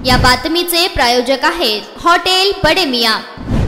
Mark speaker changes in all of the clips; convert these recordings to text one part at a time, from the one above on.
Speaker 1: या बातमीचे प्रायोजक आहेत हॉटेल बडे मियां।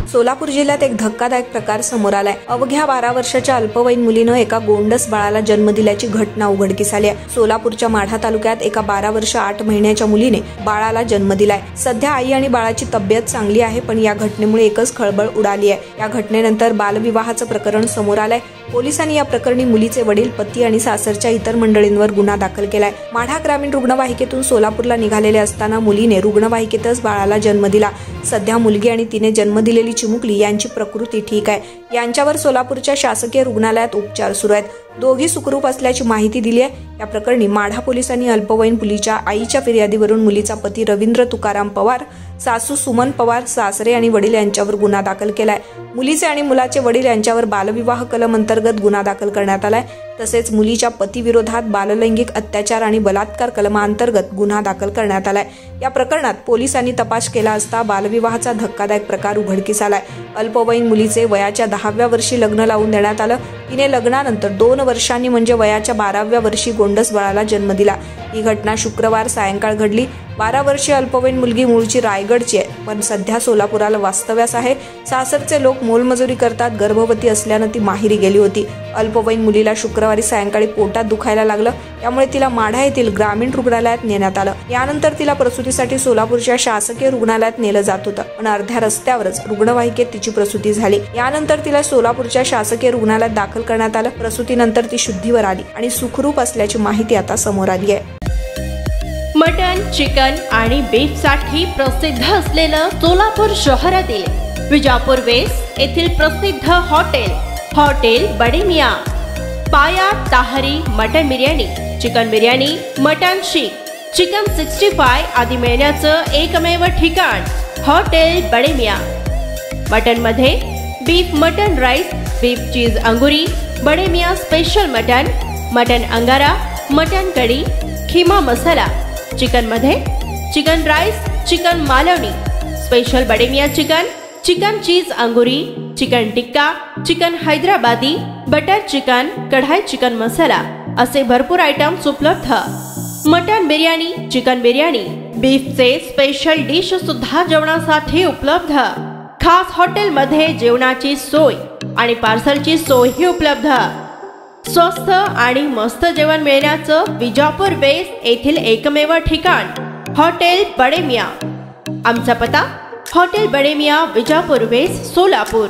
Speaker 2: सोलापूर जिल्ह्यात एक धक्कादायक प्रकार समोर आलाय। अवघ्या 12 वर्षाच्या अल्पवयीन मुलीनं एका गोंडस बाळाला जन्म दिल्याची घटना उघडकीस आली आहे। सोलापूरच्या माढा तालुक्यात एका 12 वर्ष 8 महिन्याच्या मुलीने बाळाला जन्म दिलाय। सध्या आई आणि बाळाची तब्येत चांगली आहे, पण या घटनेमुळे एकच खळबळ उडाली आहे। या घटनेनंतर बालविवाहाचं प्रकरण समोर आलंय। पोलिसांनी या प्रकरणी मुलीचे वडील, पती आणि सासरच्या इतर मंडळींवर गुन्हा दाखल केलाय। माढा ग्रामीण रुग्णवाहिकेतून सोलापूरला निघालेले असताना मुलीने रुग्णवाहिकेतच बाळाला जन्म दिला। सध्या मुलगी आणि तिने जन्म दिलेली चिमुकली यांची प्रकृती ठीक आहे। यांच्यावर सोलापूरच्या शासकीय रुग्णालयात उपचार सुरू आहेत। दोघी सुखरूप असल्याची माहिती दिली आहे। या प्रकरणी माढा पोलिसांनी अल्पवयीन मुलीच्या आईच्या फिर्यादीवरून मुलीचा पती रवींद्र तुकाराम पवार, सासू सुमन पवार, सासरे आणि वडील यांच्यावर गुन्हा दाखल केलाय। मुलीचे आणि मुलाचे वडील यांच्यावर बालविवाह कलम अंतर्गत गुन्हा दाखल करण्यात आलाय। तसेच मुलीच्या पतीविरोधात बाललैंगिक अत्याचार आणि बलात्कार कलमांतर्गत गुन्हा दाखल करण्यात आलाय। या प्रकरणात पोलिसांनी तपास केला असता बालविवाहाचा धक्कादायक प्रकार उघडकीस आलाय। अल्पवयीन मुलीचे वयाच्या 10व्या वर्षी लग्न लावून देण्यात आलं। तिने लग्नानंतर 2 वर्षांनी म्हणजे वयाच्या 12व्या वर्षी गोंडस बाळाला जन्म दिला। ही घटना शुक्रवार सायंकाळ घडली। 12 वर्षीय अल्पवयीन मुलगी मूळची रायगडची आहे, पण सध्या सोलापुराला वास्तव्यास आहे। सासरचे लोक मोलमजुरी करतात। गर्भवती असल्यानं ती माहेरी गेली होती। अल्पवयीन मुलीला शुक्रवारी सायंकाळी पोटात दुखायला लागलं, त्यामुळे तिला माढा येथील ग्रामीण रुग्णालयात नेण्यात आलं। यानंतर तिला प्रसूतीसाठी सोलापूरच्या शासकीय रुग्णालयात नेलं जात होतं, पण अर्ध्या रस्त्यावरच रुग्णवाहिकेत तिची प्रसूती झाली। यानंतर तिला सोलापूरच्या शासकीय रुग्णालयात दाखल करण्यात आलं। प्रसूतीनंतर ती शुद्धीवर आली आणि सुखरूप असल्याची माहिती आता समोर आली आहे।
Speaker 3: मटन, चिकन आणि बीफ साठी प्रसिद्ध असलेलं सोलापूर शहरातील विजापूर वेस्ट येथील प्रसिद्ध हॉटेल बडे मियां। पाया ताहरी mutton biryani, chicken biryani, mutton शीख, चिकन 65 आदी मिळण्याचं एकमेव ठिकाण हॉटेल बडे मियां। मटन मध्ये beef mutton rice, beef cheese अंगुरी, बडे मियां स्पेशल मटन अंगारा, मटन कढी, खीमा मसाला। चिकन मध्ये chicken rice, chicken Malvani, special Bade Miyan chicken cheese अंगुरी, chicken tikka, chicken Hyderabadi, butter chicken, kadai chicken masala असे भरपूर आयटम्स उपलब्ध। मटन बिर्याणी, चिकन बिर्याणी, बीफचे स्पेशल डिश सुद्धा जेवणासाठी उपलब्ध। खास हॉटेलमध्ये जेवणाची सोय आणि पार्सलची सोयही उपलब्ध। स्वस्त आणि मस्त जेवण मिळण्याचं विजापूर वेस्ट येथील एकमेव ठिकाण हॉटेल बडे मियां। आमचा पत्ता हॉटेल बडे मियां, विजापूर वेस्ट, सोलापूर।